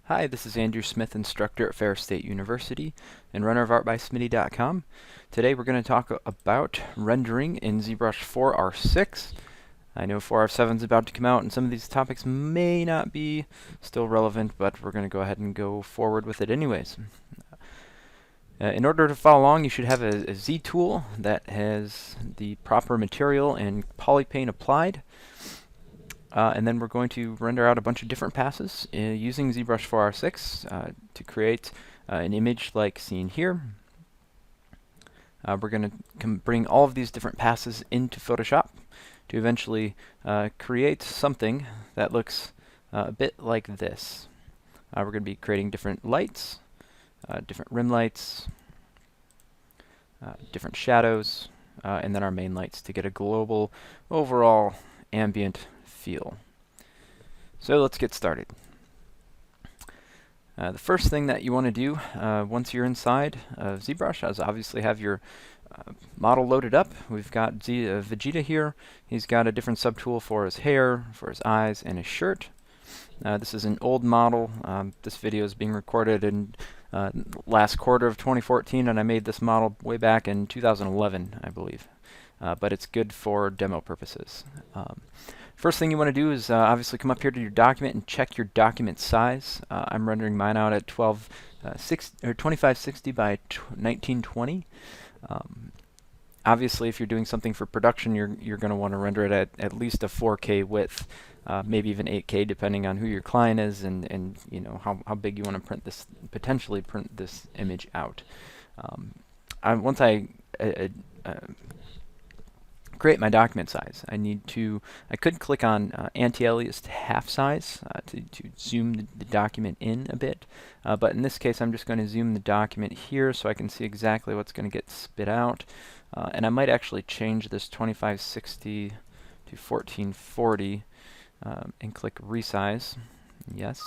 Hi, this is Andrew Smith, instructor at Ferris State University and runner of ArtBySmitty.com. Today we're going to talk about rendering in ZBrush 4R6. I know 4R7 is about to come out and some of these topics may not be still relevant, but we're going to go ahead and go forward with it anyways. In order to follow along, you should have a Z tool that has the proper material and polypaint applied. And then we're going to render out a bunch of different passes using ZBrush 4R6 to create an image like seen here. We're going to bring all of these different passes into Photoshop to eventually create something that looks a bit like this. We're going to be creating different lights, different rim lights, different shadows, and then our main lights to get a global overall ambient feel. So let's get started. The first thing that you want to do once you're inside of ZBrush is obviously have your model loaded up. We've got Vegeta here. He's got a different subtool for his hair, for his eyes, and his shirt. This is an old model. This video is being recorded in last quarter of 2014, and I made this model way back in 2011, I believe. But it's good for demo purposes. First thing you want to do is obviously come up here to your document and check your document size. I'm rendering mine out at 2560 by 1920. Obviously, if you're doing something for production, you're going to want to render it at least a 4K width, maybe even 8K, depending on who your client is and you know how big you want to potentially print this image out. Once I create my document size, I could click on anti-alias to half size to zoom the document in a bit, but in this case I'm just going to zoom the document here so I can see exactly what's going to get spit out, and I might actually change this 2560 to 1440 and click resize. Yes.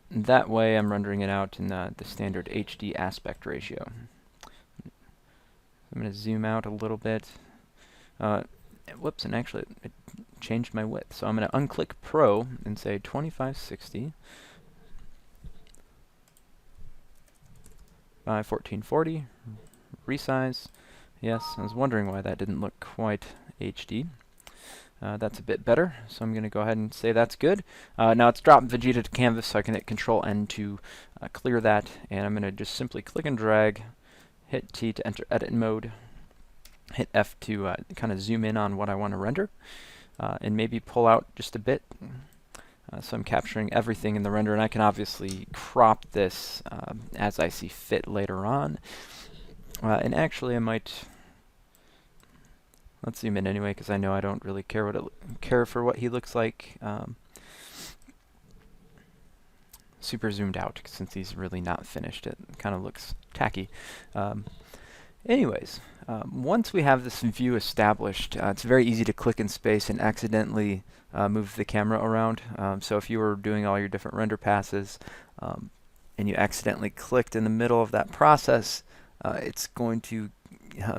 That way I'm rendering it out in the standard HD aspect ratio. I'm going to zoom out a little bit. Whoops, and actually it changed my width. So I'm going to unclick Pro and say 2560 by 1440, resize. Yes, I was wondering why that didn't look quite HD. That's a bit better, so I'm going to go ahead and say that's good. Now it's dropped Vegeta to canvas, so I can hit Control N to clear that, and I'm going to just simply click and drag, hit T to enter edit mode, hit F to kind of zoom in on what I want to render, and maybe pull out just a bit. So I'm capturing everything in the render, and I can obviously crop this as I see fit later on. And actually I might, let's zoom in anyway because I know I don't really care for what he looks like. Super zoomed out since he's really not finished. It kind of looks tacky. Anyways, once we have this view established, it's very easy to click in space and accidentally move the camera around. So if you were doing all your different render passes and you accidentally clicked in the middle of that process, it's going to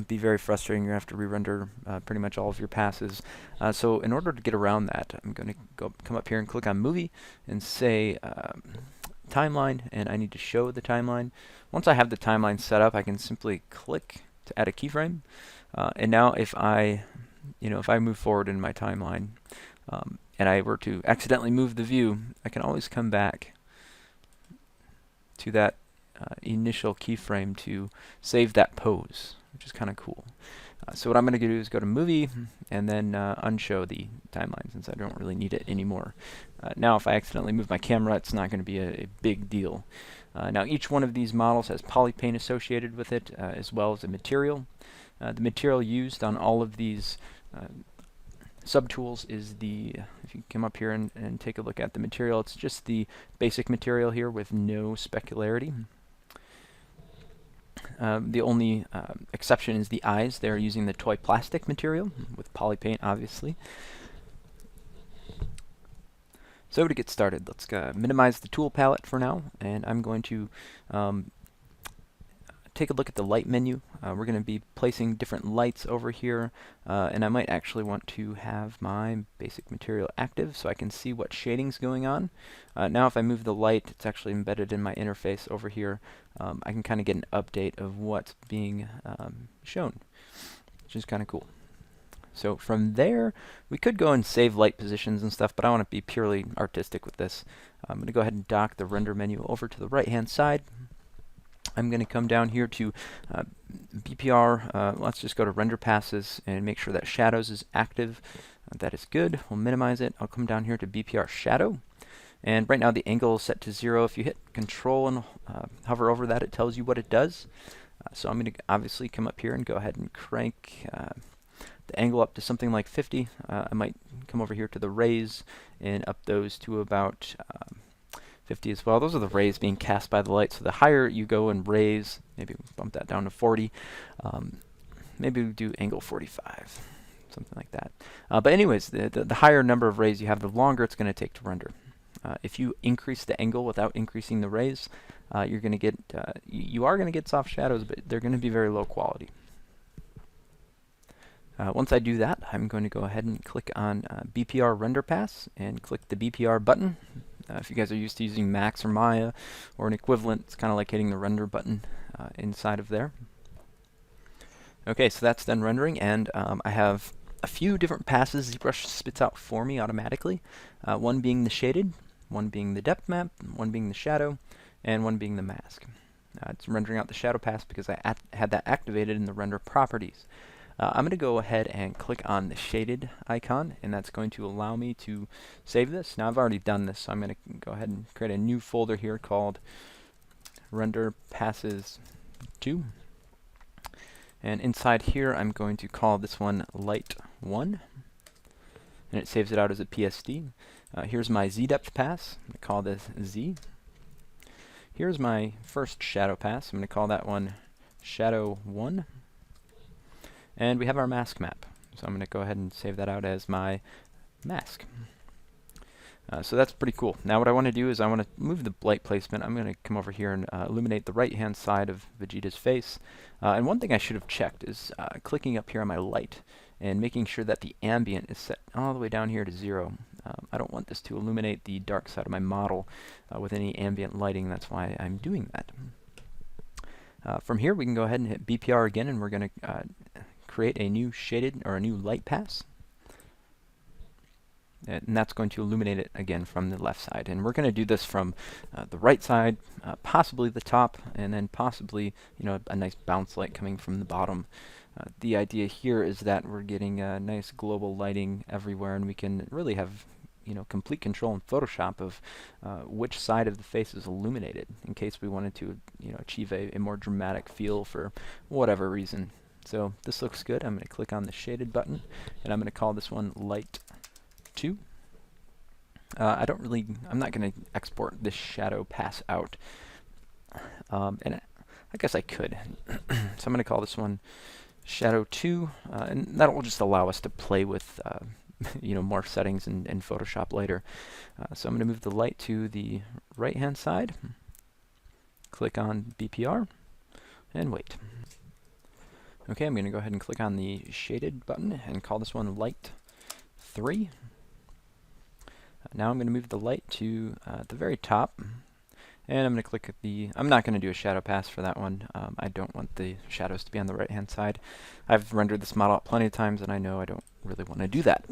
be very frustrating. You're going to have to re-render pretty much all of your passes. So in order to get around that, I'm going to come up here and click on Movie and say Timeline, and I need to show the timeline. Once I have the timeline set up, I can simply click to add a keyframe. And now if I move forward in my timeline and I were to accidentally move the view, I can always come back to that initial keyframe to save that pose, which is kind of cool. So what I'm going to do is go to Movie and then unshow the timeline since I don't really need it anymore. Now if I accidentally move my camera, it's not going to be a big deal. Now each one of these models has polypaint associated with it as well as a material. The material used on all of these subtools is if you come up here and take a look at the material, it's just the basic material here with no specularity. The only exception is the eyes. They're using the toy plastic material with polypaint, obviously. So to get started, let's minimize the tool palette for now, and I'm going to take a look at the light menu. We're going to be placing different lights over here, and I might actually want to have my basic material active so I can see what shading's going on. Now if I move the light, it's actually embedded in my interface over here. I can kind of get an update of what's being shown, which is kind of cool. So from there, we could go and save light positions and stuff, but I want to be purely artistic with this. I'm going to go ahead and dock the render menu over to the right-hand side. I'm going to come down here to BPR. Let's just go to render passes and make sure that shadows is active. That is good. We'll minimize it. I'll come down here to BPR shadow. And right now the angle is set to 0. If you hit Control and hover over that, it tells you what it does. So I'm going to obviously come up here and go ahead and crank the angle up to something like 50. I might come over here to the rays and up those to about 50 as well. Those are the rays being cast by the light. So the higher you go in rays, maybe bump that down to 40. Maybe we do angle 45, something like that. But anyways, the higher number of rays you have, the longer it's going to take to render. If you increase the angle without increasing the rays, you're going to get you are going to get soft shadows, but they're going to be very low quality. Once I do that, I'm going to go ahead and click on BPR render pass and click the BPR button. If you guys are used to using Max or Maya or an equivalent, it's kind of like hitting the render button inside of there. Okay, so that's done rendering, and I have a few different passes ZBrush spits out for me automatically. One being the shaded, one being the depth map, one being the shadow, and one being the mask. It's rendering out the shadow pass because I had that activated in the render properties. I'm going to go ahead and click on the shaded icon, and that's going to allow me to save this. Now I've already done this, so I'm going to go ahead and create a new folder here called Render Passes 2. And inside here I'm going to call this one Light 1, and it saves it out as a PSD. Here's my Z depth pass. I'm going to call this Z. Here's my first shadow pass. I'm going to call that one Shadow 1. And we have our mask map. So I'm going to go ahead and save that out as my mask. So that's pretty cool. Now what I want to do is I want to move the light placement. I'm going to come over here and illuminate the right-hand side of Vegeta's face. And one thing I should have checked is clicking up here on my light and making sure that the ambient is set all the way down here to 0. I don't want this to illuminate the dark side of my model with any ambient lighting. That's why I'm doing that. From here we can go ahead and hit BPR again, and we're going to create a new shaded or a new light pass, and that's going to illuminate it again from the left side. And we're going to do this from the right side, possibly the top, and then possibly a nice bounce light coming from the bottom. The idea here is that we're getting nice global lighting everywhere, and we can really have complete control in Photoshop of which side of the face is illuminated in case we wanted to achieve a more dramatic feel for whatever reason. So this looks good. I'm going to click on the shaded button, and I'm going to call this one Light 2. I'm not going to export this shadow pass out. And I guess I could. So I'm going to call this one Shadow 2, and that will just allow us to play with more settings in Photoshop later. So I'm going to move the light to the right-hand side, click on BPR, and wait. Okay, I'm going to go ahead and click on the shaded button and call this one Light 3. Now I'm going to move the light to the very top, and I'm going to click at I'm not going to do a shadow pass for that one. I don't want the shadows to be on the right hand side. I've rendered this model out plenty of times, and I know I don't really want to do that.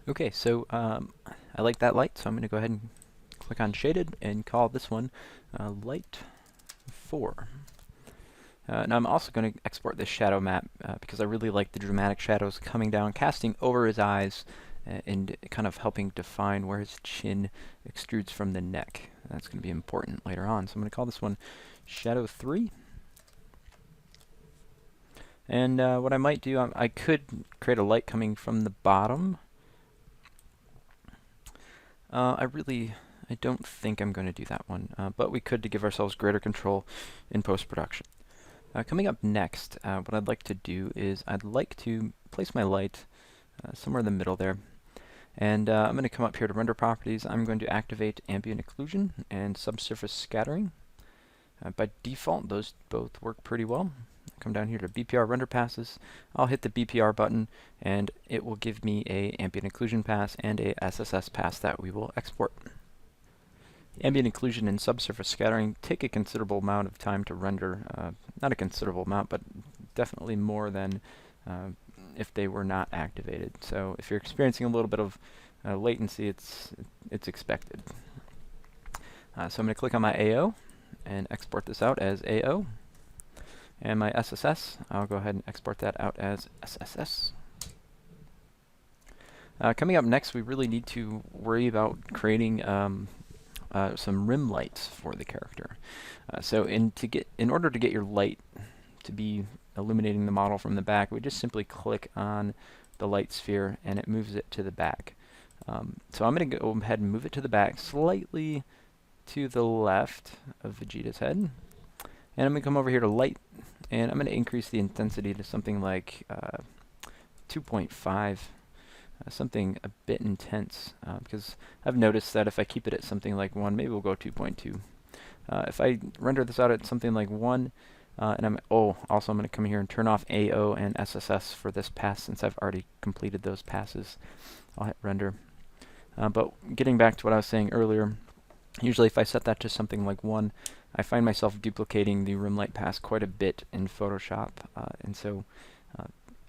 Okay, so I like that light, so I'm going to go ahead and click on shaded and call this one Light 4. Now I'm also going to export this shadow map because I really like the dramatic shadows coming down, casting over his eyes, and kind of helping define where his chin extrudes from the neck. That's going to be important later on. So I'm going to call this one Shadow 3. And what I might do, I could create a light coming from the bottom. I don't think I'm going to do that one, but we could to give ourselves greater control in post-production. Coming up next, what I'd like to do is I'd like to place my light somewhere in the middle there. And I'm going to come up here to Render Properties. I'm going to activate Ambient Occlusion and Subsurface Scattering. By default, those both work pretty well. Come down here to BPR render passes. I'll hit the BPR button, and it will give me a ambient occlusion pass and a SSS pass that we will export. Ambient occlusion and subsurface scattering take a considerable amount of time to render. Not a considerable amount, but definitely more than if they were not activated. So if you're experiencing a little bit of latency, it's expected. So I'm going to click on my AO and export this out as AO. And my SSS, I'll go ahead and export that out as SSS. Coming up next, we really need to worry about creating some rim lights for the character. So in order to get your light to be illuminating the model from the back, we just simply click on the light sphere and it moves it to the back. So I'm going to go ahead and move it to the back slightly to the left of Vegeta's head. And I'm going to come over here to light, and I'm going to increase the intensity to something like 2.5, something a bit intense, because I've noticed that if I keep it at something like 1, maybe we'll go 2.2. If I render this out at something like 1, and also I'm going to come here and turn off AO and SSS for this pass since I've already completed those passes. I'll hit render. But getting back to what I was saying earlier, usually if I set that to something like 1, I find myself duplicating the rim light pass quite a bit in Photoshop, and so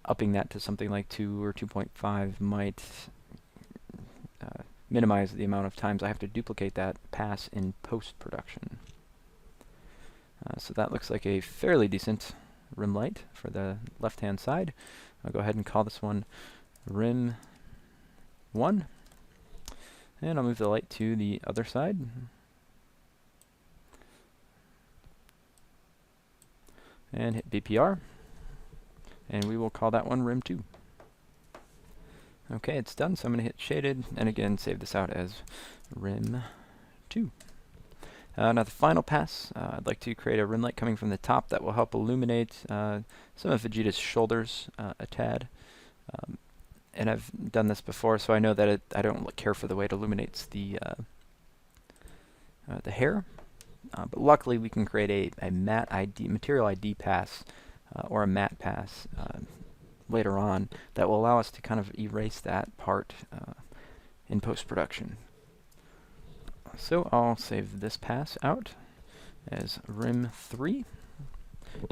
upping that to something like 2 or 2.5 might minimize the amount of times I have to duplicate that pass in post-production. So that looks like a fairly decent rim light for the left-hand side. I'll go ahead and call this one Rim 1. And I'll move the light to the other side. And hit BPR. And we will call that one Rim 2. Okay, it's done, so I'm going to hit Shaded, and again save this out as Rim 2. Now the final pass, I'd like to create a rim light coming from the top that will help illuminate some of Vegeta's shoulders a tad. And I've done this before, so I know that I don't care for the way it illuminates the hair. But luckily, we can create a matte ID, material ID pass, or a matte pass later on that will allow us to kind of erase that part in post-production. So I'll save this pass out as Rim 3.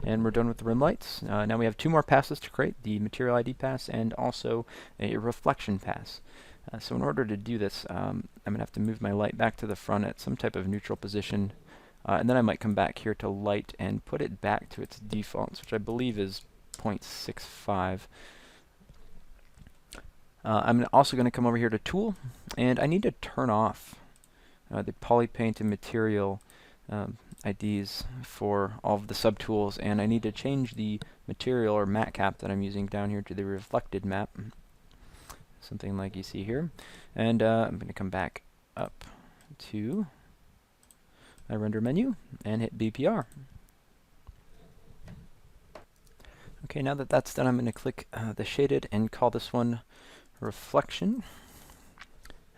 And we're done with the rim lights. Now we have 2 more passes to create, the material ID pass and also a reflection pass. So in order to do this, I'm going to have to move my light back to the front at some type of neutral position. And then I might come back here to light and put it back to its defaults, which I believe is 0.65. I'm also going to come over here to Tool, and I need to turn off the polypaint and material IDs for all of the subtools, and I need to change the material or matte cap that I'm using down here to the reflected map, something like you see here. And I'm going to come back up to my render menu and hit BPR. Okay, now that that's done, I'm going to click the shaded and call this one reflection.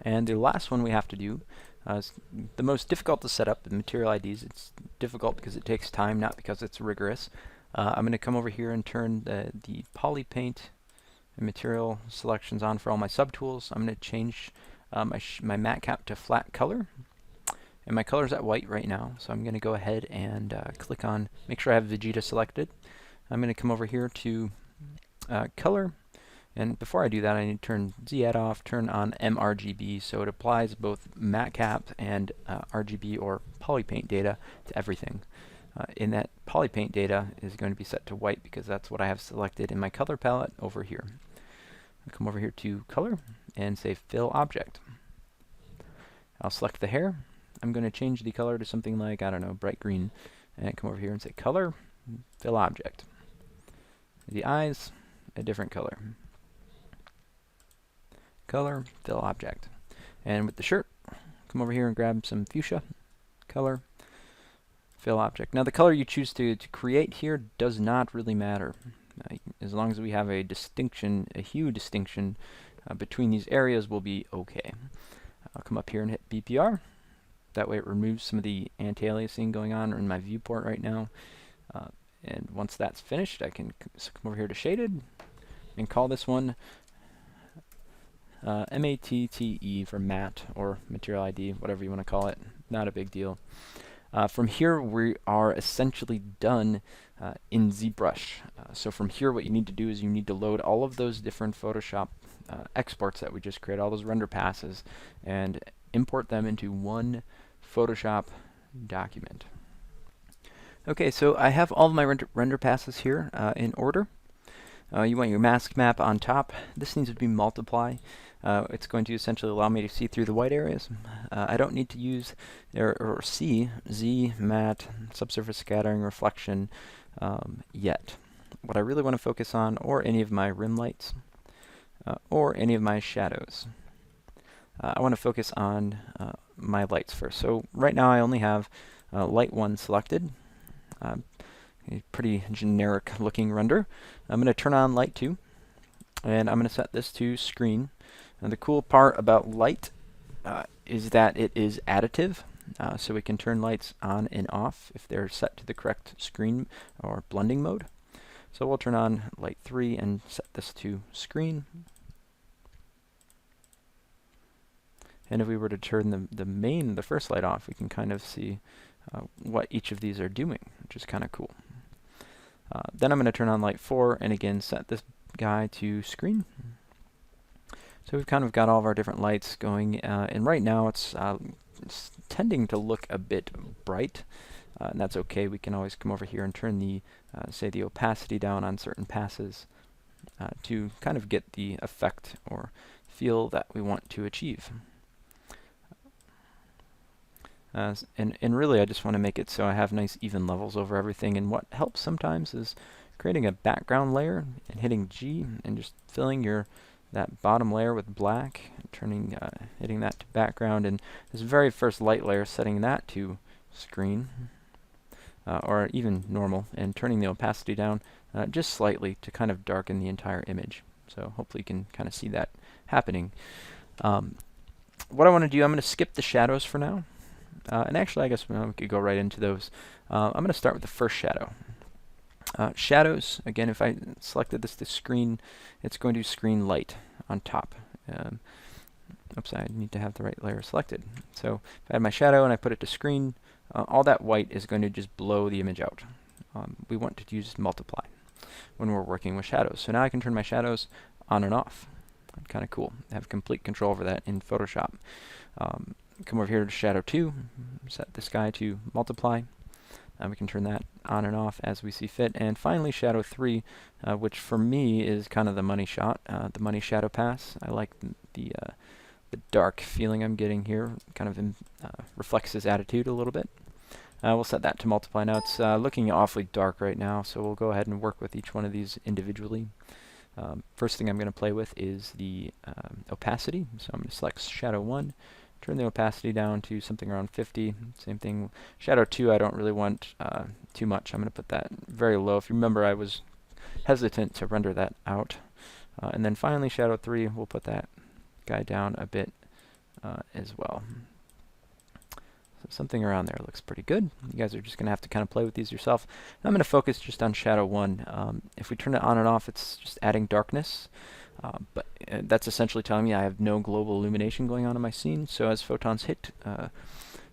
And the last one we have to do is the most difficult to set up, the material IDs. It's difficult because it takes time, not because it's rigorous. I'm going to come over here and turn the poly paint and material selections on for all my subtools. I'm going to change my matte cap to flat color. And my color's at white right now, so I'm going to go ahead and click on, make sure I have Vegeta selected. I'm going to come over here to color. And before I do that, I need to turn Z-add off, turn on mRGB, so it applies both matte cap and RGB or polypaint data to everything. In that polypaint data is going to be set to white because that's what I have selected in my color palette over here. I'll come over here to color and say fill object. I'll select the hair. I'm going to change the color to something like, I don't know, bright green, and come over here and say color, fill object. The eyes, a different color. Color, fill object. And with the shirt, come over here and grab some fuchsia, color, fill object. Now the color you choose to create here does not really matter. As long as we have a distinction, a hue distinction between these areas, will be okay. I'll come up here and hit BPR. That way it removes some of the anti-aliasing going on in my viewport right now. And once that's finished, I can come over here to shaded and call this one MATTE for matte or material ID, whatever you want to call it. Not a big deal. From here, we are essentially done in ZBrush. So from here, what you need to do is you need to load all of those different Photoshop exports that we just created, all those render passes, and import them into one Photoshop document. Okay, so I have all of my render passes here in order. You want your mask map on top. This needs to be multiply. It's going to essentially allow me to see through the white areas. I don't need to use or see Z, matte, subsurface scattering, reflection yet. What I really want to focus on, or any of my rim lights, or any of my shadows. I want to focus on my lights first. So right now I only have light 1 selected. A pretty generic looking render. I'm going to turn on light 2, and I'm going to set this to screen. And the cool part about light is that it is additive, so we can turn lights on and off if they're set to the correct screen or blending mode. So we'll turn on light 3 and set this to screen. And if we were to turn the first light off, we can kind of see what each of these are doing, which is kind of cool. Then I'm going to turn on light 4 and again set this guy to screen. So we've kind of got all of our different lights going, and right now it's tending to look a bit bright, and that's okay. We can always come over here and turn the, say, the opacity down on certain passes to kind of get the effect or feel that we want to achieve. And really I just want to make it so I have nice even levels over everything, and what helps sometimes is creating a background layer and hitting G and just filling that bottom layer with black, and hitting that to background, and this very first light layer setting that to screen or even normal, and turning the opacity down just slightly to kind of darken the entire image. So hopefully you can kind of see that happening. What I want to do, I'm going to skip the shadows for now. And actually, I guess we could go right into those. I'm going to start with the first shadow. Shadows, again, if I selected this to screen, it's going to screen light on top. Oops, I need to have the right layer selected. So if I had my shadow and I put it to screen, all that white is going to just blow the image out. We want to use multiply when we're working with shadows. So now I can turn my shadows on and off. Kind of cool. I have complete control over that in Photoshop. Come over here to shadow 2, set this guy to multiply. We can turn that on and off as we see fit. And finally shadow 3, which for me is kind of the money shot, the money shadow pass. I like the dark feeling I'm getting here, kind of reflects his attitude a little bit. We'll set that to multiply. Now it's looking awfully dark right now, so we'll go ahead and work with each one of these individually. First thing I'm going to play with is the opacity. So I'm going to select shadow 1, turn the opacity down to something around 50. Same thing. Shadow 2, I don't really want too much. I'm going to put that very low. If you remember, I was hesitant to render that out. And then finally, shadow 3, we'll put that guy down a bit as well. So something around there looks pretty good. You guys are just going to have to kind of play with these yourself. And I'm going to focus just on shadow 1. If we turn it on and off, it's just adding darkness. But that's essentially telling me I have no global illumination going on in my scene. So as photons hit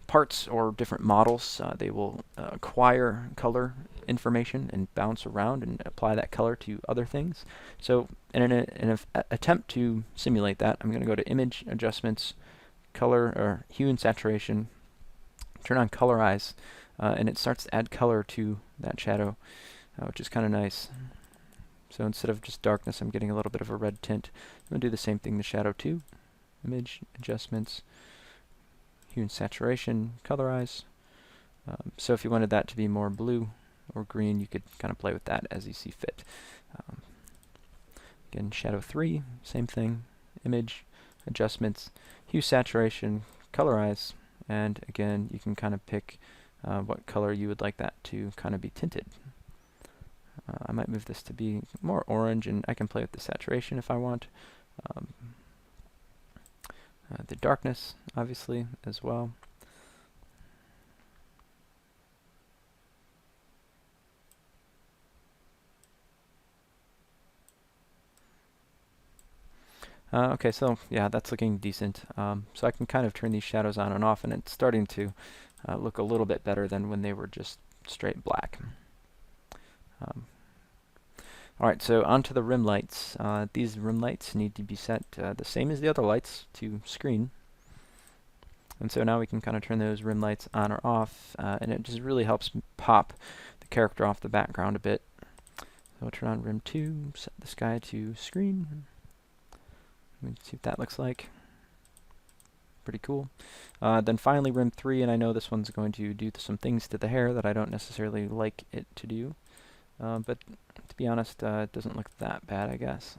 parts or different models, they will acquire color information and bounce around and apply that color to other things. So in an attempt to simulate that, I'm going to go to Image, Adjustments, Color, or Hue and Saturation, turn on Colorize, and it starts to add color to that shadow, which is kind of nice. So instead of just darkness, I'm getting a little bit of a red tint. I'm going to do the same thing to shadow 2. Image, Adjustments, Hue and Saturation, Colorize. So if you wanted that to be more blue or green, you could kind of play with that as you see fit. Again, shadow 3, same thing. Image, Adjustments, Hue, Saturation, Colorize. And again, you can kind of pick what color you would like that to kind of be tinted. I might move this to be more orange, and I can play with the saturation if I want. The darkness, obviously, as well. Okay, so yeah, that's looking decent. So I can kind of turn these shadows on and off, and it's starting to look a little bit better than when they were just straight black. Um, Alright, so onto the rim lights. These rim lights need to be set the same as the other lights to screen. And so now we can kind of turn those rim lights on or off, and it just really helps pop the character off the background a bit. So we'll turn on rim 2, set the sky to screen. Let me see what that looks like. Pretty cool. Then finally rim 3, and I know this one's going to do some things to the hair that I don't necessarily like it to do. But to be honest, it doesn't look that bad, I guess.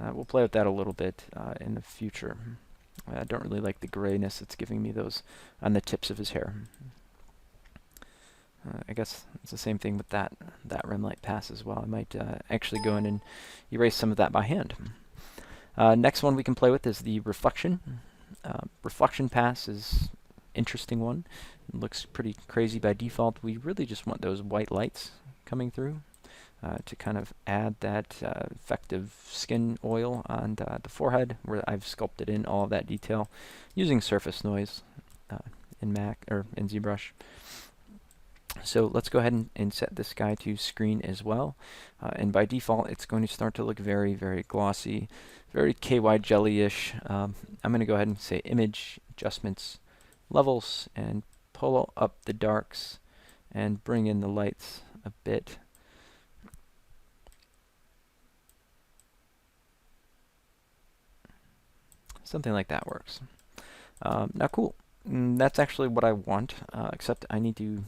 We'll play with that a little bit in the future. I don't really like the grayness it's giving me those on the tips of his hair. I guess it's the same thing with that rim light pass as well. I might actually go in and erase some of that by hand. Next one we can play with is the reflection. Reflection pass is interesting one. It looks pretty crazy by default. We really just want those white lights coming through to kind of add that effective skin oil on the forehead, where I've sculpted in all of that detail using surface noise in Mac or in ZBrush. So let's go ahead and set this guy to screen as well. And by default, it's going to start to look very, very glossy, very KY jelly-ish. I'm going to go ahead and say Image, Adjustments, Levels, and pull up the darks and bring in the lights a bit. Something like that works. Now cool. That's actually what I want, except I need to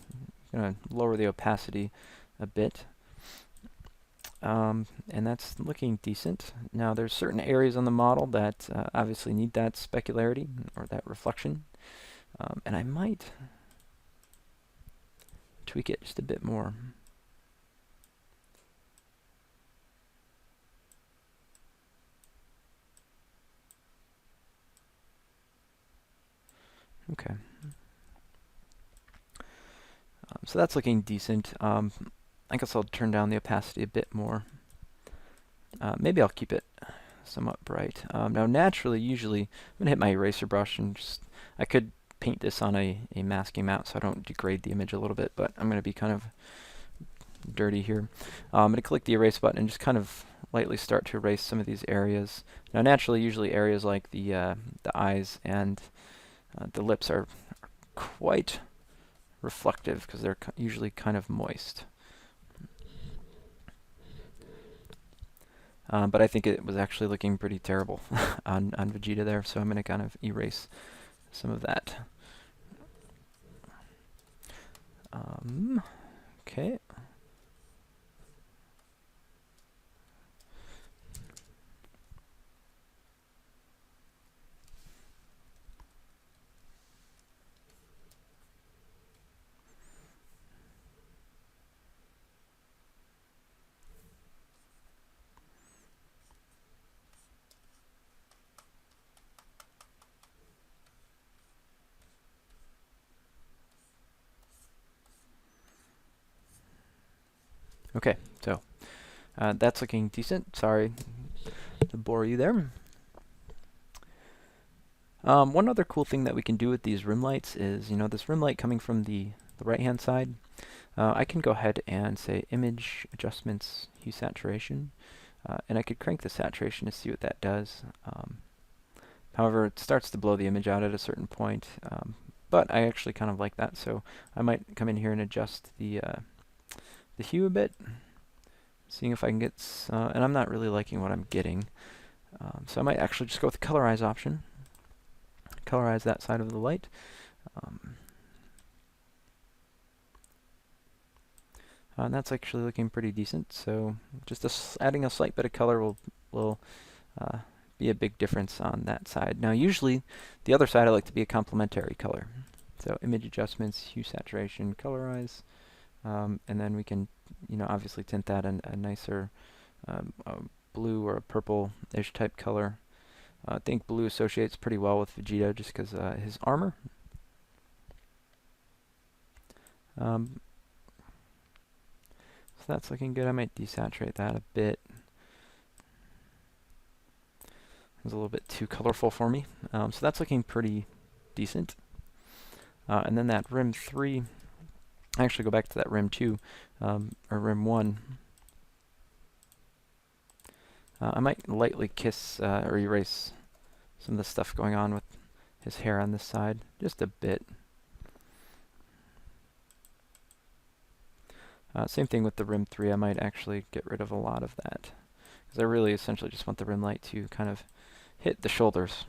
lower the opacity a bit. And that's looking decent. Now there's certain areas on the model that obviously need that specularity or that reflection. And I might tweak it just a bit more. Okay. So that's looking decent. I guess I'll turn down the opacity a bit more. Maybe I'll keep it somewhat bright. Now naturally, usually, I'm going to hit my eraser brush and just, I could paint this on a masking map so I don't degrade the image a little bit, but I'm going to be kind of dirty here. I'm going to click the erase button and just kind of lightly start to erase some of these areas. Now naturally, usually areas like the eyes and the lips are quite reflective because they're usually kind of moist. But I think it was actually looking pretty terrible on Vegeta there, so I'm going to kind of erase some of that. Okay. Okay, so that's looking decent. Sorry to bore you there. One other cool thing that we can do with these rim lights is, this rim light coming from the right-hand side, I can go ahead and say Image, Adjustments, Hue Saturation, and I could crank the saturation to see what that does. However, it starts to blow the image out at a certain point, but I actually kind of like that, so I might come in here and adjust the hue a bit, seeing if I can get, and I'm not really liking what I'm getting, so I might actually just go with the colorize option, colorize that side of the light. And that's actually looking pretty decent, so just adding a slight bit of color will be a big difference on that side. Now usually the other side I like to be a complementary color, so image adjustments, hue saturation, colorize, and then we can obviously tint that a nicer a blue or a purple-ish type color. I think blue associates pretty well with Vegeta just because his armor. So that's looking good. I might desaturate that a bit. was a little bit too colorful for me. So that's looking pretty decent. And then that rim 3, I actually go back to that rim 2, or rim 1. I might lightly kiss or erase some of the stuff going on with his hair on this side, just a bit. Same thing with the rim 3, I might actually get rid of a lot of that, because I really essentially just want the rim light to kind of hit the shoulders.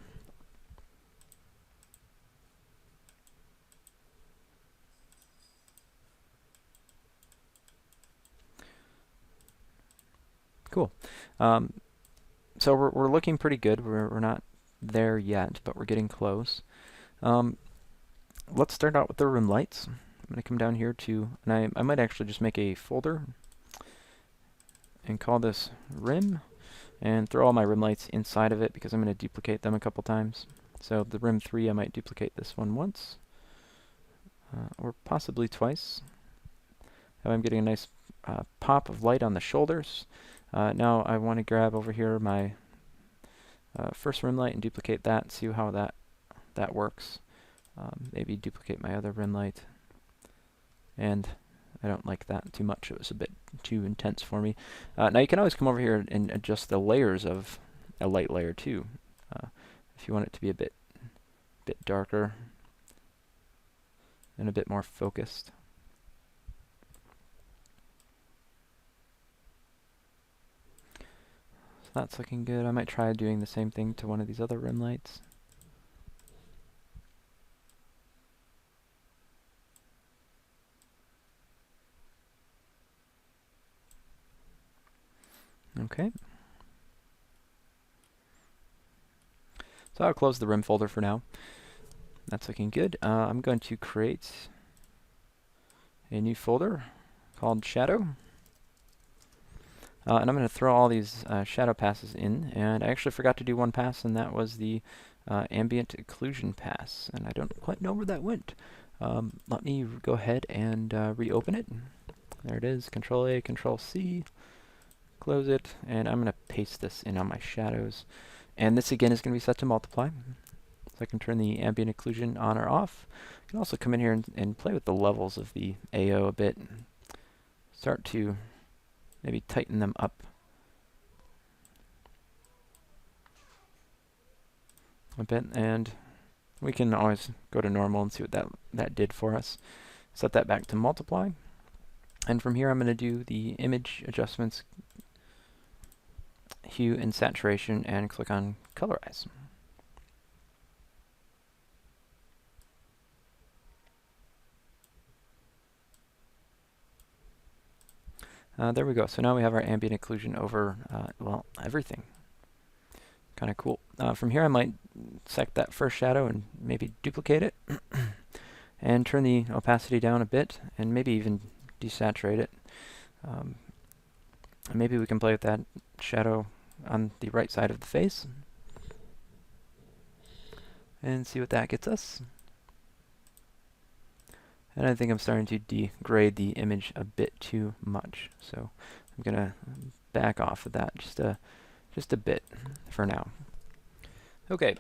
Cool. So we're looking pretty good. We're not there yet, but we're getting close. Let's start out with the rim lights. I'm going to come down here to, and I might actually just make a folder and call this rim, and throw all my rim lights inside of it because I'm going to duplicate them a couple times. So the rim 3, I might duplicate this one once, or possibly twice. Now I'm getting a nice pop of light on the shoulders. Now I want to grab over here my first rim light and duplicate that, see how that works. Maybe duplicate my other rim light. And I don't like that too much. It was a bit too intense for me. Now you can always come over here and adjust the layers of a light layer too. If you want it to be a bit darker and a bit more focused. So that's looking good. I might try doing the same thing to one of these other rim lights. Okay. So I'll close the rim folder for now. That's looking good. I'm going to create a new folder called Shadow. And I'm going to throw all these shadow passes in. And I actually forgot to do one pass, and that was the ambient occlusion pass. And I don't quite know where that went. Let me go ahead and reopen it. There it is. Control A, Control C. Close it, and I'm going to paste this in on my shadows. And this again is going to be set to multiply. So I can turn the ambient occlusion on or off. I can also come in here and play with the levels of the AO a bit. Start to maybe tighten them up a bit, and we can always go to normal and see what that did for us. Set that back to multiply. And from here I'm going to do the image adjustments, hue and saturation, and click on colorize. There we go. So now we have our ambient occlusion over, well, everything. Kind of cool. From here I might select that first shadow and maybe duplicate it and turn the opacity down a bit and maybe even desaturate it. Maybe we can play with that shadow on the right side of the face and see what that gets us. And I think I'm starting to degrade the image a bit too much, so I'm going to back off of that just a bit for now. Okay,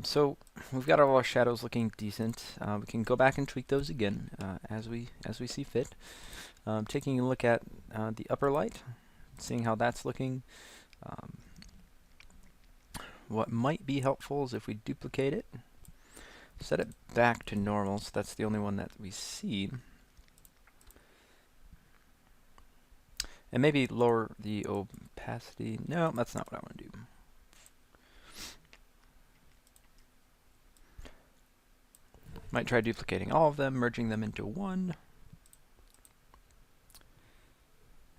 so we've got all our shadows looking decent. We can go back and tweak those again as we see fit. Taking a look at the upper light, seeing how that's looking. What might be helpful is if we duplicate it, set it back to normal, so that's the only one that we see. And maybe lower the opacity. No, that's not what I want to do. Might try duplicating all of them, merging them into one.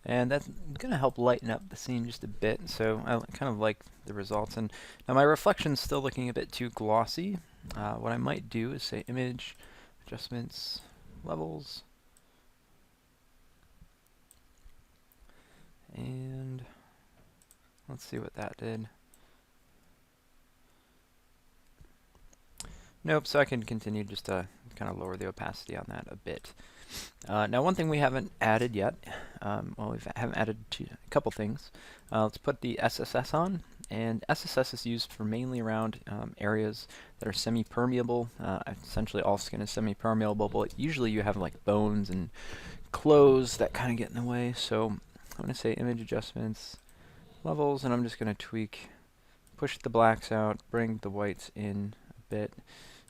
And that's going to help lighten up the scene just a bit, so I kind of like the results. And now my reflection's still looking a bit too glossy. What I might do is say image, adjustments, levels, and let's see what that did. Nope, so I can continue just to kind of lower the opacity on that a bit. Now one thing we haven't added yet, well we haven't added a couple things. Let's put the SSS on And SSS is used for mainly around areas that are semi-permeable. Essentially all skin is semi-permeable, but usually you have like bones and clothes that kind of get in the way. So I'm going to say image adjustments, levels, and I'm just going to tweak, push the blacks out, bring the whites in a bit,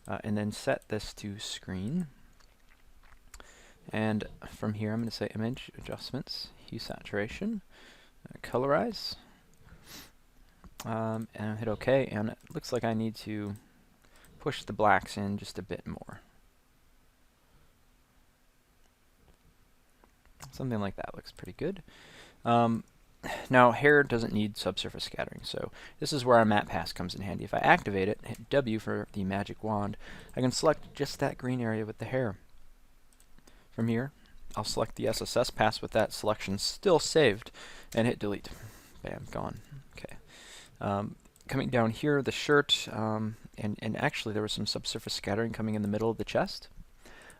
and then set this to screen. And from here I'm going to say image adjustments, hue saturation, colorize, and I'll hit OK, and it looks like I need to push the blacks in just a bit more. Something like that looks pretty good. Now hair doesn't need subsurface scattering, so this is where our matte pass comes in handy. If I activate it, hit W for the magic wand, I can select just that green area with the hair. From here, I'll select the SSS pass with that selection still saved, and hit delete. Bam, gone. Okay. Coming down here, the shirt, and actually there was some subsurface scattering coming in the middle of the chest.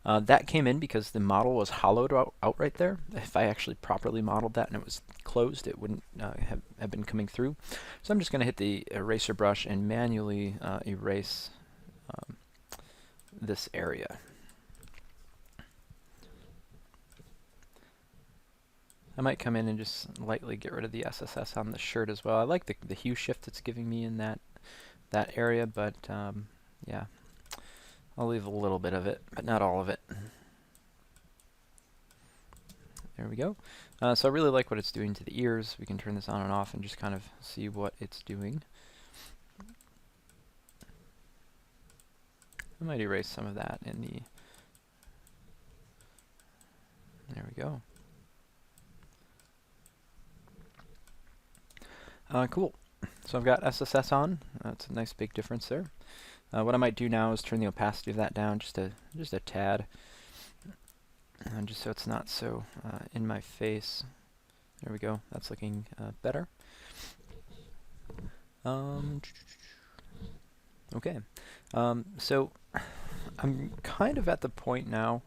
That came in because the model was hollowed out right there. If I actually properly modeled that and it was closed, it wouldn't have been coming through. So I'm just going to hit the eraser brush and manually erase this area. I might come in and just lightly get rid of the SSS on the shirt as well. I like the hue shift it's giving me in that area, but yeah, I'll leave a little bit of it, but not all of it. There we go. So I really like what it's doing to the ears. We can turn this on and off and just kind of see what it's doing. I might erase some of that in the... There we go. Cool. So I've got SSS on. That's a nice big difference there. What I might do now is turn the opacity of that down just a tad, just so it's not so in my face. There we go. That's looking better. Okay. So I'm kind of at the point now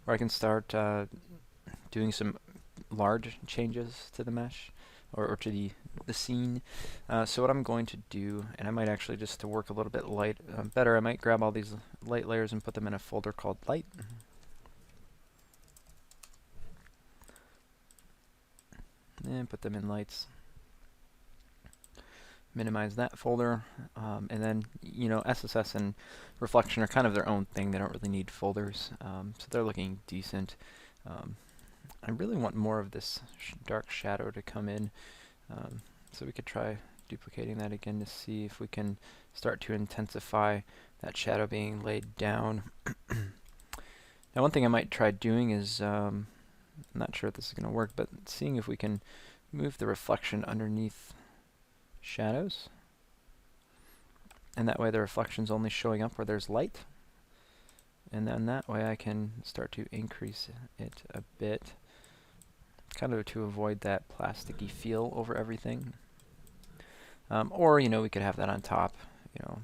where I can start doing some large changes to the mesh, or to the scene. So what I'm going to do, and I might actually, just to work a little bit better, I might grab all these light layers and put them in a folder called light. And put them in lights. Minimize that folder, and then, you know, SSS and reflection are kind of their own thing. They don't really need folders, so they're looking decent. I really want more of this dark shadow to come in, so we could try duplicating that again to see if we can start to intensify that shadow being laid down. Now one thing I might try doing is, I'm not sure if this is going to work, but seeing if we can move the reflection underneath shadows, and that way the reflection's only showing up where there's light, and then that way I can start to increase it a bit, kind of to avoid that plasticky feel over everything. Or, you know, we could have that on top, you know,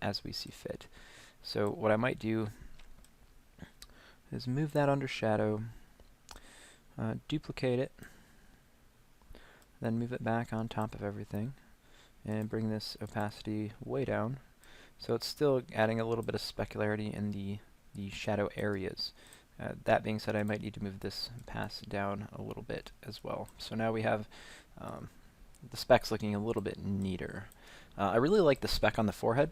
as we see fit. So what I might do is move that under shadow, duplicate it, then move it back on top of everything, and bring this opacity way down, so it's still adding a little bit of specularity in the shadow areas. That being said, I might need to move this pass down a little bit as well. So now we have the specs looking a little bit neater. I really like the spec on the forehead,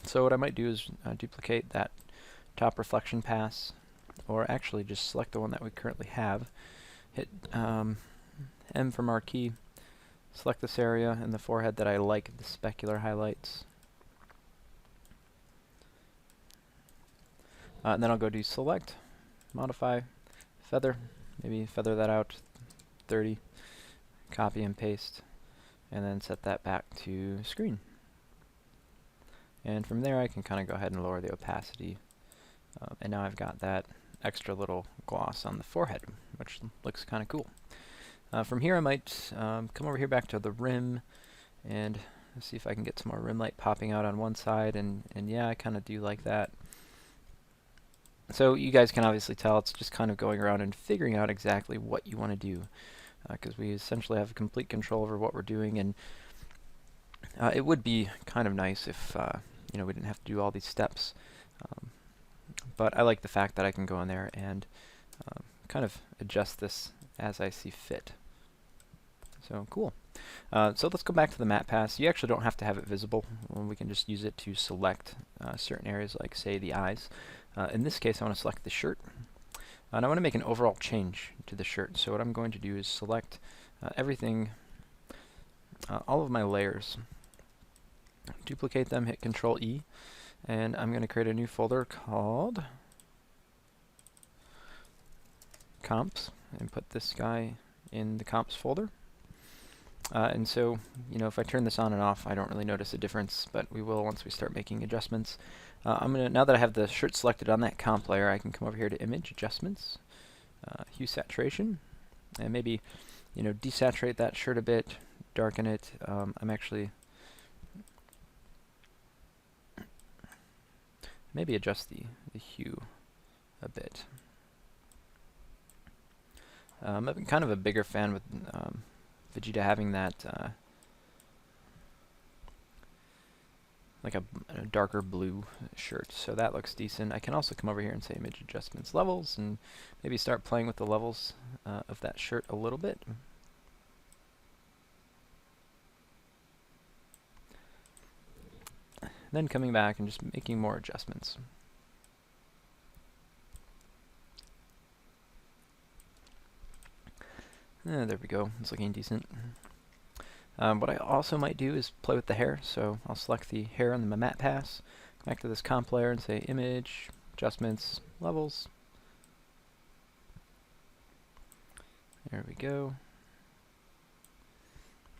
so what I might do is duplicate that top reflection pass, or actually just select the one that we currently have, hit M for marquee, select this area in the forehead that I like, the specular highlights. And then I'll go do select, modify, feather, maybe feather that out 30, copy and paste, and then set that back to screen. And from there I can kind of go ahead and lower the opacity, and now I've got that extra little gloss on the forehead, which looks kind of cool. From here I might come over here back to the rim and see if I can get some more rim light popping out on one side, and yeah, I kind of do like that. So you guys can obviously tell it's just kind of going around and figuring out exactly what you want to do, because we essentially have complete control over what we're doing, and It would be kind of nice if you know, we didn't have to do all these steps, um, but I like the fact that I can go in there and kind of adjust this as I see fit. So cool. So let's go back to the matte pass. You actually don't have to have it visible. We can just use it to select certain areas, like say the eyes. In this case, I want to select the shirt, and I want to make an overall change to the shirt. So what I'm going to do is select everything, all of my layers, duplicate them, hit Control E, and I'm going to create a new folder called Comps, and put this guy in the Comps folder. And so, you know, if I turn this on and off, I don't really notice a difference, but we will once we start making adjustments. Now that I have the shirt selected on that comp layer, I can come over here to Image, Adjustments, Hue Saturation, and maybe, you know, desaturate that shirt a bit, darken it. I'm actually maybe adjust the hue a bit. I'm kind of a bigger fan with Vegeta having that like a darker blue shirt, so that looks decent. I can also come over here and say Image Adjustments, Levels, and maybe start playing with the levels of that shirt a little bit. Then coming back and just making more adjustments. There we go, it's looking decent. What I also might do is play with the hair, so I'll select the hair on the matte pass, come back to this comp layer and say Image, Adjustments, Levels. There we go.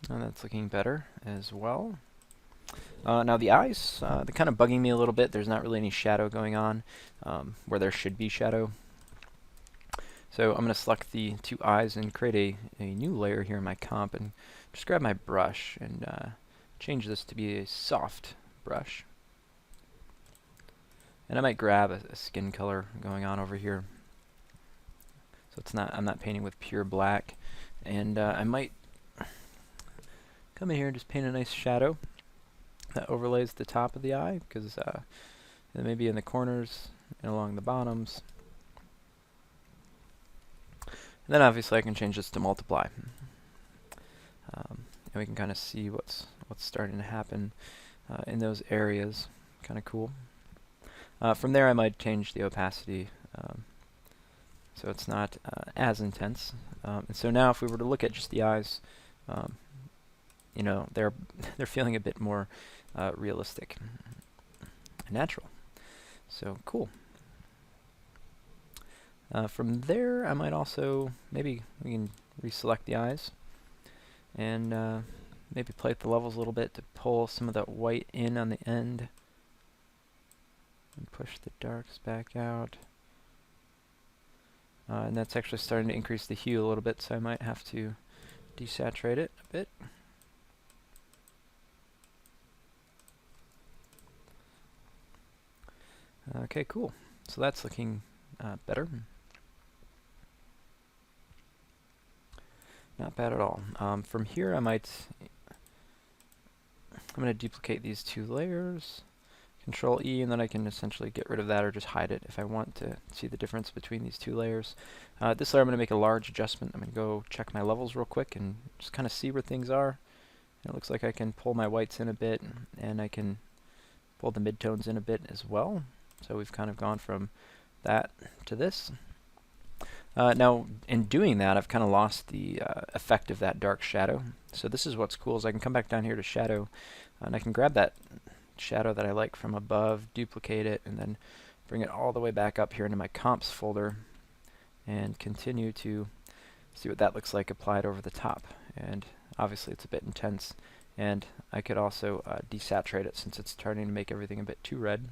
And that's looking better as well. Now the eyes, they're kind of bugging me a little bit. There's not really any shadow going on where there should be shadow. So I'm going to select the two eyes and create a new layer here in my comp, and just grab my brush and change this to be a soft brush. And I might grab a skin color going on over here. So it's not, I'm not painting with pure black. And I might come in here and just paint a nice shadow that overlays the top of the eye, because maybe in the corners and along the bottoms. And then obviously I can change this to multiply. And we can kind of see what's starting to happen in those areas. Kind of cool. From there I might change the opacity so it's not as intense. And so now if we were to look at just the eyes, you know, they're feeling a bit more realistic and natural. So cool. From there, I might also, maybe we can reselect the eyes and maybe play with the levels a little bit to pull some of that white in on the end and push the darks back out. And that's actually starting to increase the hue a little bit, so I might have to desaturate it a bit. Okay, cool. So that's looking better. Not bad at all. From here I'm going to duplicate these two layers, Control E, and then I can essentially get rid of that or just hide it if I want to see the difference between these two layers. This layer I'm going to make a large adjustment. I'm going to go check my levels real quick and just kind of see where things are. And it looks like I can pull my whites in a bit, and I can pull the midtones in a bit as well. So we've kind of gone from that to this. Now, in doing that, I've kind of lost the effect of that dark shadow. So this is what's cool, is I can come back down here to shadow, and I can grab that shadow that I like from above, duplicate it, and then bring it all the way back up here into my comps folder, and continue to see what that looks like applied over the top. And obviously it's a bit intense, and I could also desaturate it since it's starting to make everything a bit too red.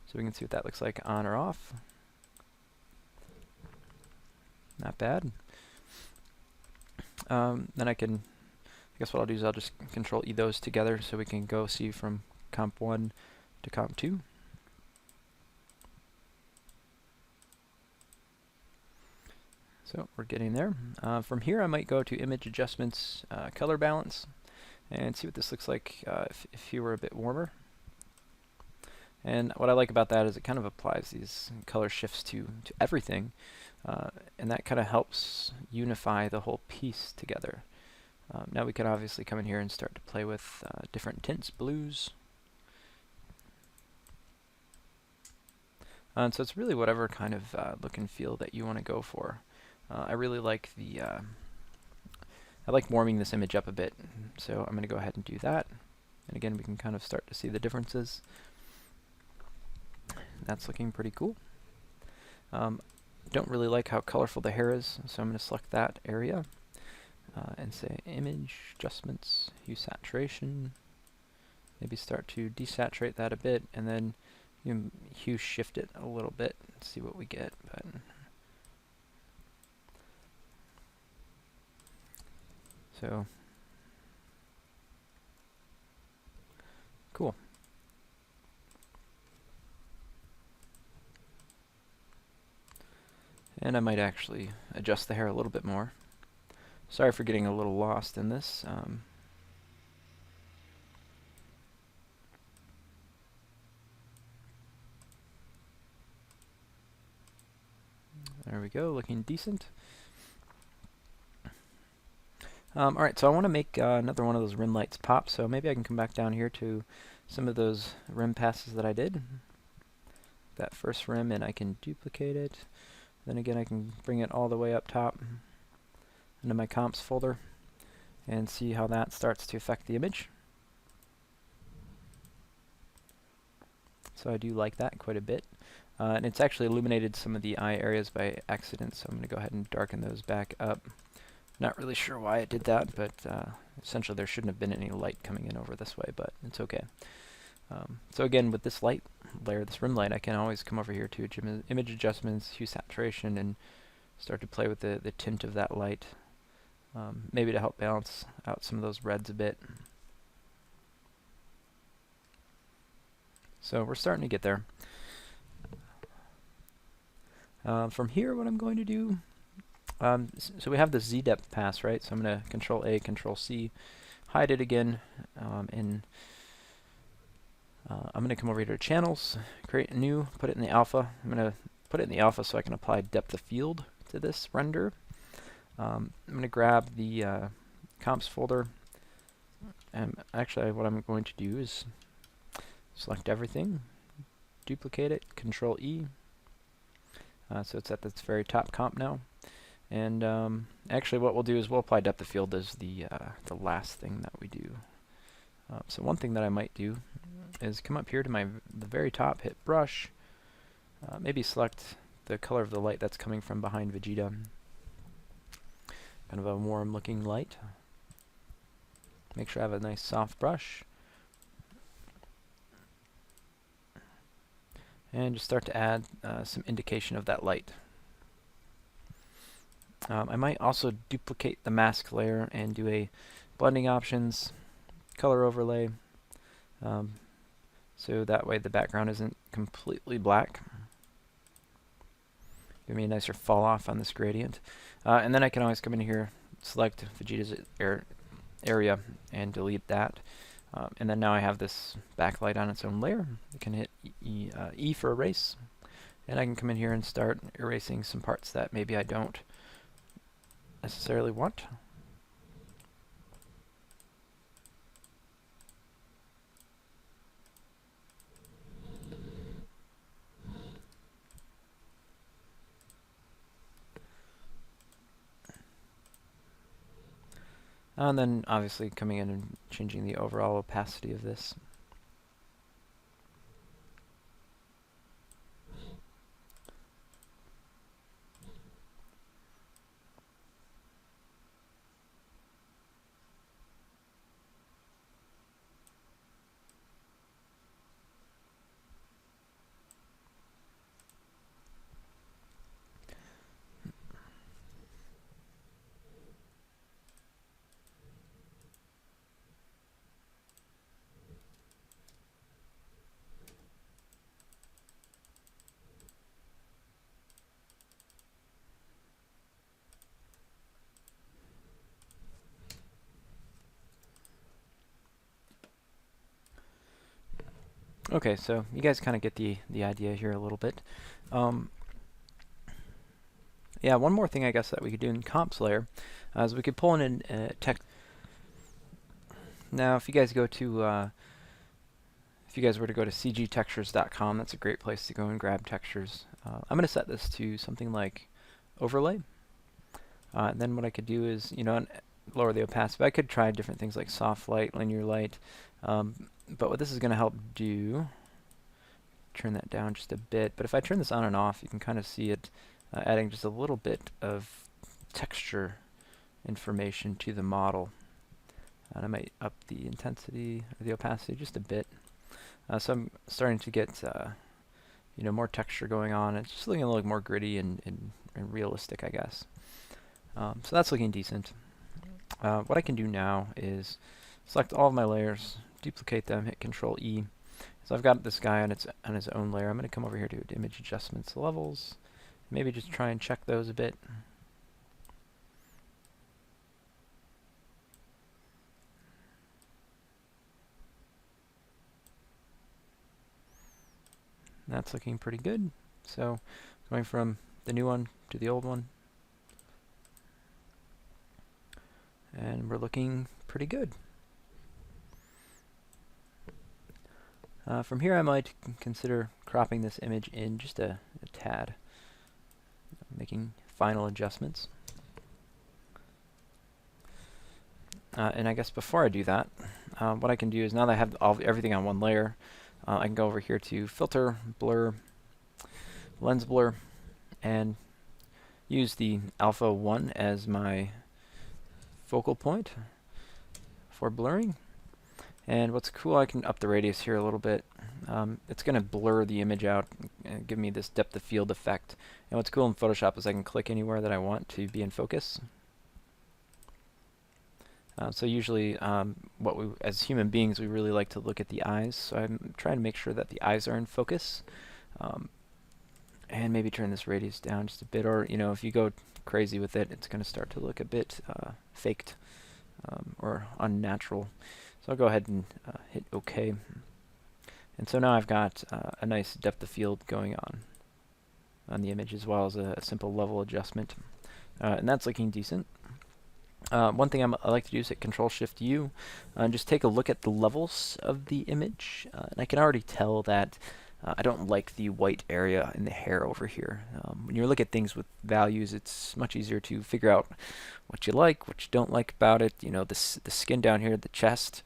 So we can see what that looks like on or off. Not bad. Then I guess what I'll do is I'll just Control E those together so we can go see from Comp 1 to Comp 2. So we're getting there. From here I might go to Image Adjustments, Color Balance, and see what this looks like if you were a bit warmer. And what I like about that is it kind of applies these color shifts to everything, and that kind of helps unify the whole piece together. Now we can obviously come in here and start to play with different tints, blues. And so it's really whatever kind of look and feel that you want to go for. I really like the I like warming this image up a bit, so I'm going to go ahead and do that. And again, we can kind of start to see the differences. That's looking pretty cool. Don't really like how colorful the hair is, so I'm going to select that area and say Image, Adjustments, Hue Saturation. Maybe start to desaturate that a bit, and then hue shift it a little bit and see what we get. But so cool. And I might actually adjust the hair a little bit more. Sorry for getting a little lost in this. There we go, looking decent. Alright, so I want to make another one of those rim lights pop, so maybe I can come back down here to some of those rim passes that I did. That first rim, and I can duplicate it. Then again, I can bring it all the way up top into my comps folder and see how that starts to affect the image. So I do like that quite a bit. And it's actually illuminated some of the eye areas by accident, so I'm going to go ahead and darken those back up. Not really sure why it did that, but essentially there shouldn't have been any light coming in over this way, but it's okay. So again, with this light layer, this rim light, I can always come over here to Image Adjustments, Hue Saturation, and start to play with the tint of that light, maybe to help balance out some of those reds a bit. So we're starting to get there. From here, what I'm going to do, so we have the Z depth pass, right? So I'm going to Control A, Control C, hide it again, and I'm going to come over here to Channels, create a new, put it in the alpha. I'm going to put it in the alpha so I can apply depth of field to this render. I'm going to grab the comps folder, and actually what I'm going to do is select everything, duplicate it, Control E. So it's at this very top comp now. And actually what we'll do is we'll apply depth of field as the last thing that we do. So one thing that I might do is come up here to the very top, hit brush, maybe select the color of the light that's coming from behind Vegeta. Kind of a warm looking light. Make sure I have a nice soft brush. And just start to add some indication of that light. I might also duplicate the mask layer and do a blending options, color overlay, so that way the background isn't completely black. Give me a nicer fall off on this gradient. And then I can always come in here, select Vegeta's area and delete that. And then now I have this backlight on its own layer. I can hit E for erase, and I can come in here and start erasing some parts that maybe I don't necessarily want. And then obviously coming in and changing the overall opacity of this. Okay, so you guys kind of get the idea here a little bit. Yeah, one more thing I guess that we could do in comps layer is we could pull in text. Now, if you guys go to if you guys were to go to cgtextures.com, that's a great place to go and grab textures. I'm going to set this to something like overlay. And then what I could do is, lower the opacity. I could try different things like soft light, linear light. But what this is going to help do, turn that down just a bit. But if I turn this on and off, you can kind of see it adding just a little bit of texture information to the model. And I might up the intensity or the opacity just a bit. So I'm starting to get more texture going on. It's just looking a little more gritty and realistic, I guess. So that's looking decent. What I can do now is select all of my layers, duplicate them, hit Control E. So I've got this guy on his own layer. I'm going to come over here to Image Adjustments, Levels, maybe just try and check those a bit. That's looking pretty good. So going from the new one to the old one, and we're looking pretty good. From here I might consider cropping this image in just a tad, making final adjustments. And I guess before I do that, what I can do is, now that I have everything on one layer, I can go over here to Filter, Blur, Lens Blur, and use the alpha 1 as my focal point for blurring. And what's cool, I can up the radius here a little bit. It's going to blur the image out and give me this depth of field effect. And what's cool in Photoshop is I can click anywhere that I want to be in focus. So usually, what we, as human beings, we really like to look at the eyes. So I'm trying to make sure that the eyes are in focus. And maybe turn this radius down just a bit, or if you go crazy with it, it's going to start to look a bit faked or unnatural. So I'll go ahead and hit OK. And so now I've got a nice depth of field going on the image, as well as a simple level adjustment. And that's looking decent. One thing I like to do is hit Control-Shift-U and just take a look at the levels of the image. And I can already tell that I don't like the white area in the hair over here. When you look at things with values, it's much easier to figure out what you like, what you don't like about it. The skin down here, the chest.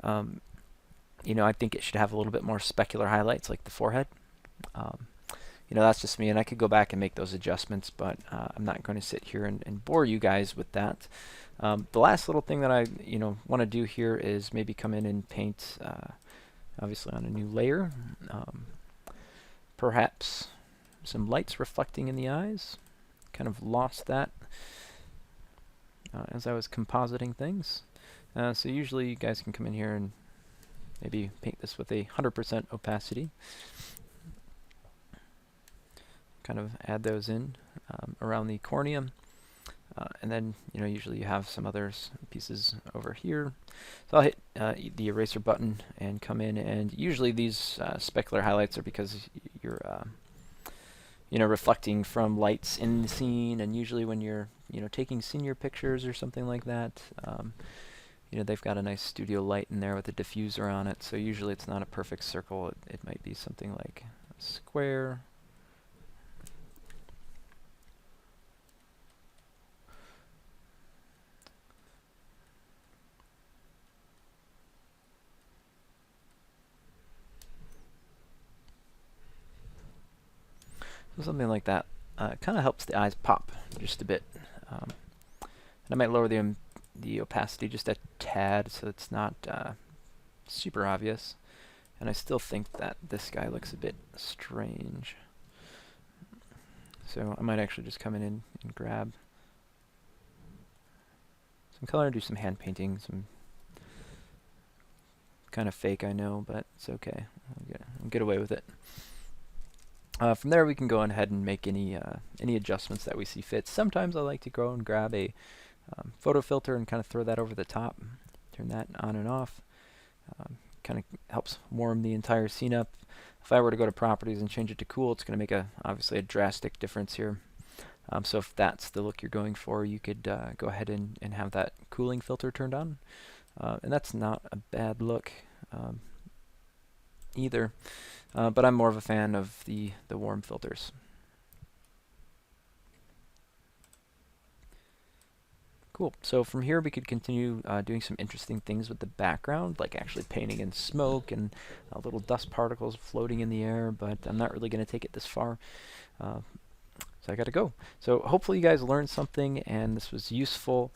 I think it should have a little bit more specular highlights, like the forehead. That's just me, and I could go back and make those adjustments, but I'm not going to sit here and bore you guys with that. The last little thing that I want to do here is maybe come in and paint, obviously on a new layer. Perhaps some lights reflecting in the eyes. Kind of lost that as I was compositing things. So usually you guys can come in here and maybe paint this with a 100% opacity. Kind of add those in around the cornea. And then, usually you have some other pieces over here. So I'll hit the eraser button and come in, and usually these specular highlights are because you're, reflecting from lights in the scene, and usually when you're, taking senior pictures or something like that, they've got a nice studio light in there with a diffuser on it, so usually it's not a perfect circle. It might be something like a square. So something like that kind of helps the eyes pop just a bit. And I might lower the opacity just a tad so it's not super obvious. And I still think that this guy looks a bit strange. So I might actually just come in and grab some color, do some hand painting, some kind of fake, I know, but it's okay. I'll get away with it. From there we can go ahead and make any adjustments that we see fit. Sometimes I like to go and grab a photo filter and kind of throw that over the top. Turn that on and off. kind of helps warm the entire scene up. If I were to go to properties and change it to cool, it's going to make obviously a drastic difference here. So if that's the look you're going for, you could go ahead and have that cooling filter turned on. And that's not a bad look either, but I'm more of a fan of the warm filters. Cool. So from here we could continue doing some interesting things with the background, like actually painting in smoke and little dust particles floating in the air, but I'm not really going to take it this far. So I got to go. So hopefully you guys learned something and this was useful.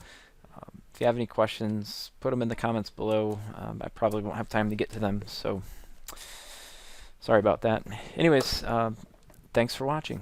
If you have any questions, put them in the comments below. I probably won't have time to get to them, so sorry about that. Anyways, thanks for watching.